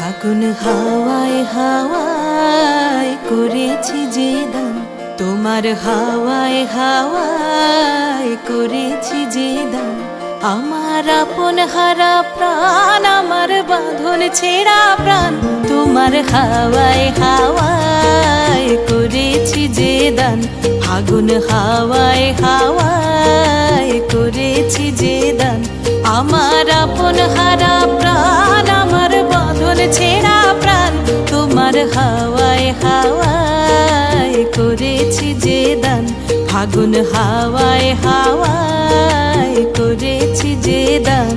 ফাগুন হাওয়ায় হাওয়ায় করেছি যে দান, তোমার হাওয়ায় হাওয়ায় করেছি যে দান। আমার আপন হারা প্রাণ, আমার বাঁধন ছেঁড়া প্রাণ, তোমার হাওয়ায় হাওয়ায় করেছি যে দান। ফাগুন হাওয়ায় হাওয়ায় করেছি যে দান। আমার আপন হারা প্রাণ, আমার বাঁধন ছেঁড়া প্রাণ, তোমার হাওয়ায় হাওয়ায় করেছি যে দান। ফাগুন হাওয়ায় হাওয়ায় করেছি যে দান।